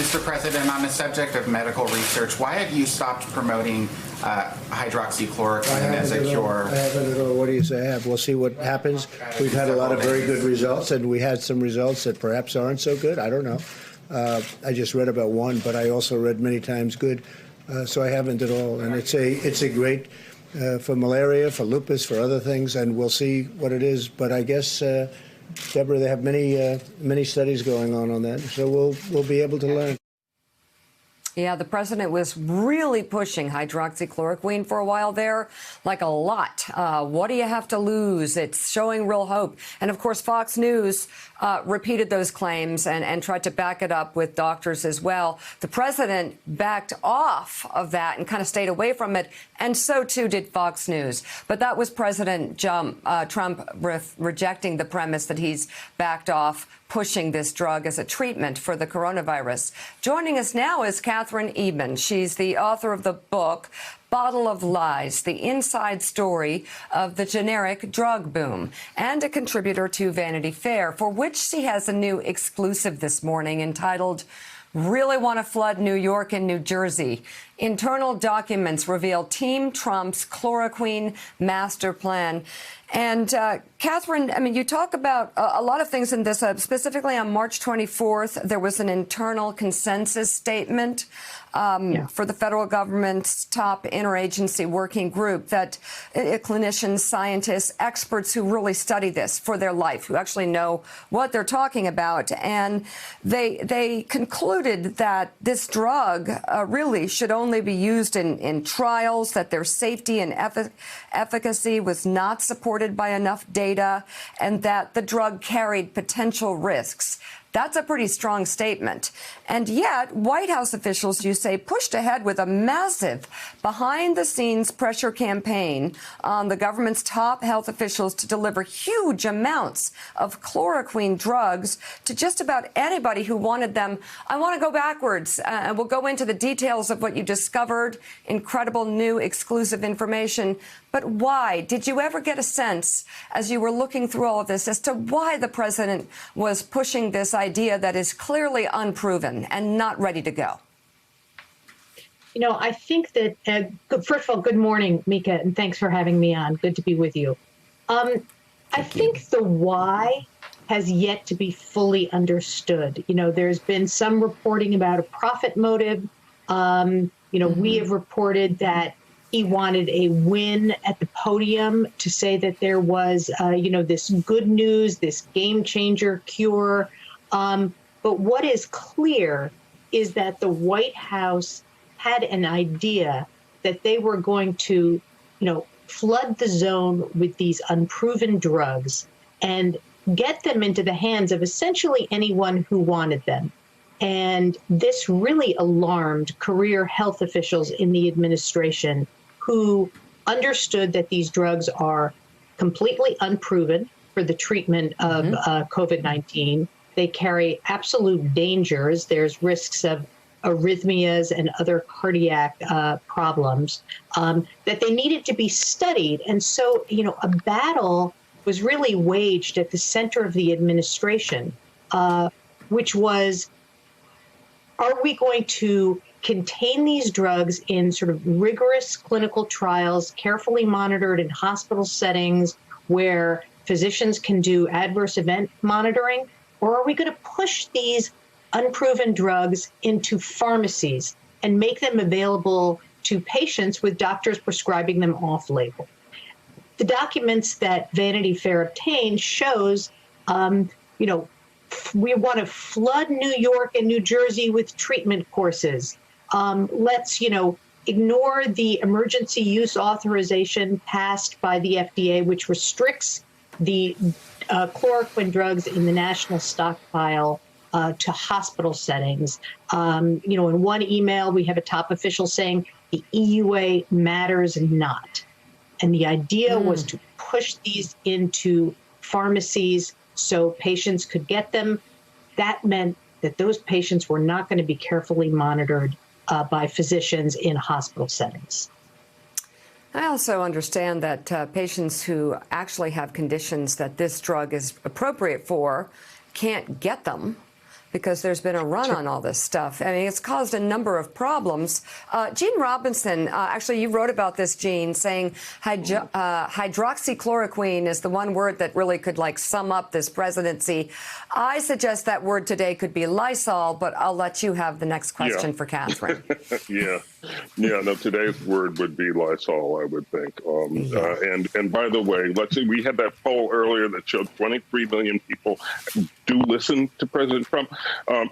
Mr. President, on the subject of medical research, why have you stopped promoting hydroxychloroquine as a cure? I haven't at all. What do you say I have? We'll see what happens. We've had a lot of very good results, and we had some results that perhaps aren't so good. I don't know. I just read about one, but I also read many times good. So I haven't at all. And it's a great for malaria, for lupus, for other things, and we'll see what it is. But I guess, Deborah, they have many studies going on that, so we'll be able to learn. Yeah, the president was really pushing hydroxychloroquine for a while there, like a lot. What do you have to lose? It's showing real hope. And of course, Fox News repeated those claims and tried to back it up with doctors as well. The president backed off of that and kind of stayed away from it. And so, too, did Fox News. But that was President Trump rejecting the premise that he's backed off pushing this drug as a treatment for the coronavirus. Joining us now is Catherine Ebman. She's the author of the book, Bottle of Lies, the inside story of the generic drug boom, and a contributor to Vanity Fair, for which she has a new exclusive this morning entitled Really Want to Flood New York and New Jersey. Internal documents reveal Team Trump's chloroquine master plan. And Catherine, I mean, you talk about a lot of things in this. Specifically on March 24th, there was an internal consensus statement for the federal government's top interagency working group that clinicians, scientists, experts who really study this for their life, who actually know what they're talking about. And they concluded that this drug really should only be used in trials, that their safety and efficacy was not supported by enough data, and that the drug carried potential risks. That's a pretty strong statement. And yet, White House officials, you say, pushed ahead with a massive behind-the-scenes pressure campaign on the government's top health officials to deliver huge amounts of chloroquine drugs to just about anybody who wanted them. I want to go backwards, and we'll go into the details of what you discovered, incredible new exclusive information. But why? Did you ever get a sense, as you were looking through all of this, as to why the president was pushing this idea that is clearly unproven and not ready to go? You know, I think that, first of all, good morning, Mika, and thanks for having me on. Good to be with you. I think the why has yet to be fully understood. You know, there's been some reporting about a profit motive. We have reported that he wanted a win at the podium to say that there was, this good news, this game changer cure. But what is clear is that the White House had an idea that they were going to, flood the zone with these unproven drugs and get them into the hands of essentially anyone who wanted them. And this really alarmed career health officials in the administration who understood that these drugs are completely unproven for the treatment of COVID-19. They carry absolute dangers. There's risks of arrhythmias and other cardiac problems that they needed to be studied. And so, a battle was really waged at the center of the administration, which was, are we going to contain these drugs in sort of rigorous clinical trials, carefully monitored in hospital settings where physicians can do adverse event monitoring? Or are we going to push these unproven drugs into pharmacies and make them available to patients with doctors prescribing them off-label? The documents that Vanity Fair obtained shows, we want to flood New York and New Jersey with treatment courses. Let's, ignore the emergency use authorization passed by the FDA, which restricts the chloroquine drugs in the national stockpile to hospital settings. In one email, we have a top official saying the EUA matters not. And the idea was to push these into pharmacies so patients could get them. That meant that those patients were not going to be carefully monitored by physicians in hospital settings. I also understand that patients who actually have conditions that this drug is appropriate for can't get them because there's been a run on all this stuff. I mean, it's caused a number of problems. Gene Robinson, actually, you wrote about this, Gene, saying hydroxychloroquine is the one word that really could, like, sum up this presidency. I suggest that word today could be Lysol, but I'll let you have the next question for Catherine. No, today's word would be Lysol, I would think. And by the way, let's see, we had that poll earlier that showed 23 million people do listen to President Trump on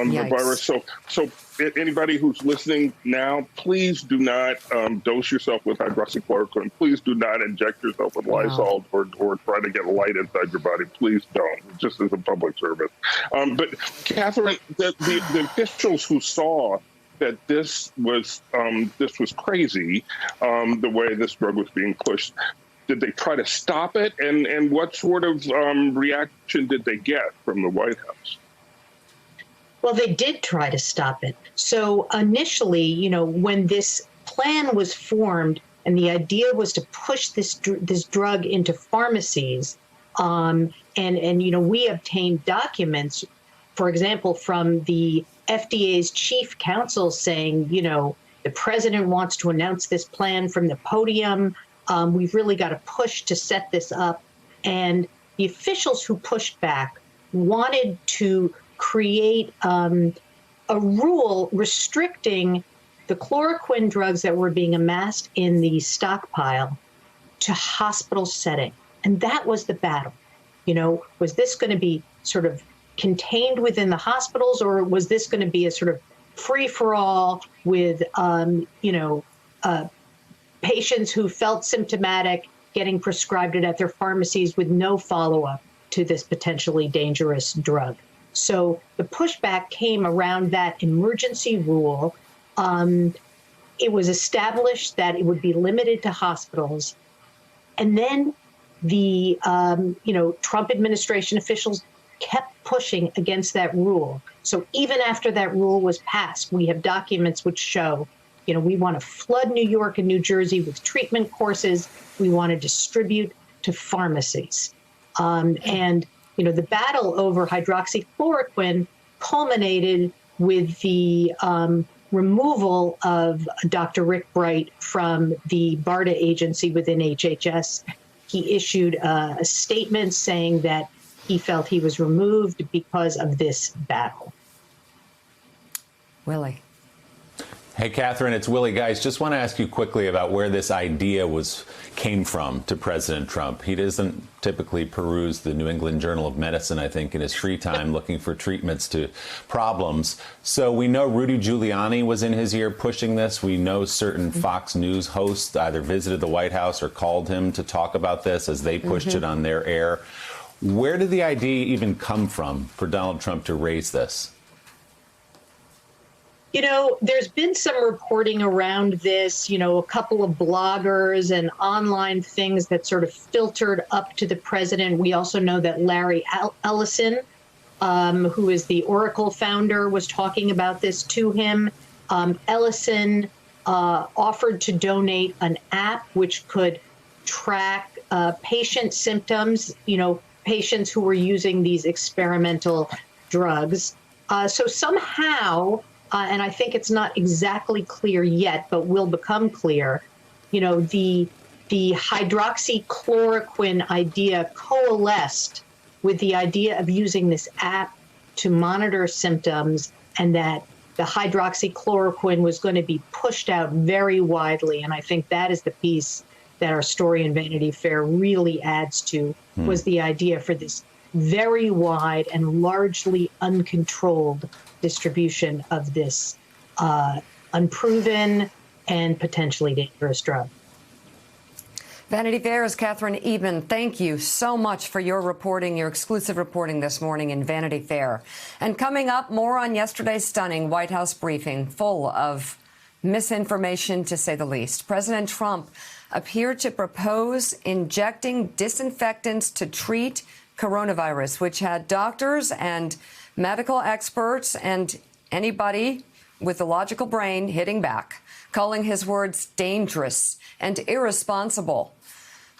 the virus. So anybody who's listening now, please do not dose yourself with hydroxychloroquine. Please do not inject yourself with Lysol or try to get light inside your body. Please don't, just as a public service. But Catherine, the officials who saw that this was crazy, the way this drug was being pushed, did they try to stop it? And what sort of reaction did they get from the White House? Well, they did try to stop it. So initially, when this plan was formed and the idea was to push this drug into pharmacies, and we obtained documents, for example, from the FDA's chief counsel saying, the president wants to announce this plan from the podium. We've really got to push to set this up. And the officials who pushed back wanted to create a rule restricting the chloroquine drugs that were being amassed in the stockpile to hospital setting. And that was the battle. Was this going to be sort of contained within the hospitals, or was this going to be a sort of free-for-all with, patients who felt symptomatic getting prescribed it at their pharmacies with no follow-up to this potentially dangerous drug? So the pushback came around that emergency rule. It was established that it would be limited to hospitals. And then the, Trump administration officials kept pushing against that rule. So even after that rule was passed, we have documents which show, we want to flood New York and New Jersey with treatment courses. We want to distribute to pharmacies. The battle over hydroxychloroquine culminated with the removal of Dr. Rick Bright from the BARDA agency within HHS. He issued a statement saying that he felt he was removed because of this battle. Willie. Hey, Catherine, it's Willie. Guys, just want to ask you quickly about where this idea came from to President Trump. He doesn't typically peruse the New England Journal of Medicine, I think, in his free time looking for treatments to problems. So we know Rudy Giuliani was in his ear pushing this. We know certain Fox News hosts either visited the White House or called him to talk about this as they pushed it on their air. Where did the idea even come from for Donald Trump to raise this? There's been some reporting around this, a couple of bloggers and online things that sort of filtered up to the president. We also know that Larry Ellison, who is the Oracle founder, was talking about this to him. Ellison offered to donate an app which could track patient symptoms, patients who were using these experimental drugs. So somehow, and I think it's not exactly clear yet, but will become clear, the hydroxychloroquine idea coalesced with the idea of using this app to monitor symptoms, and that the hydroxychloroquine was going to be pushed out very widely. And I think that is the piece that our story in Vanity Fair really adds to, was the idea for this very wide and largely uncontrolled distribution of this unproven and potentially dangerous drug. Vanity Fair's Catherine Eban, thank you so much for your reporting, your exclusive reporting this morning in Vanity Fair. And coming up, more on yesterday's stunning White House briefing, full of misinformation, to say the least. President Trump appeared to propose injecting disinfectants to treat coronavirus, which had doctors and medical experts and anybody with a logical brain hitting back, calling his words dangerous and irresponsible.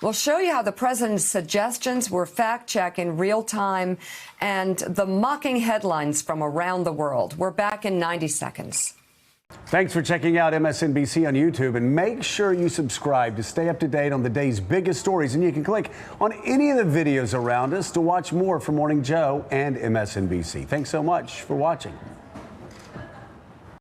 We'll show you how the president's suggestions were fact-checked in real time and the mocking headlines from around the world. We're back in 90 seconds. Thanks for checking out MSNBC on YouTube, and make sure you subscribe to stay up to date on the day's biggest stories. And you can click on any of the videos around us to watch more from Morning Joe and MSNBC. Thanks so much for watching.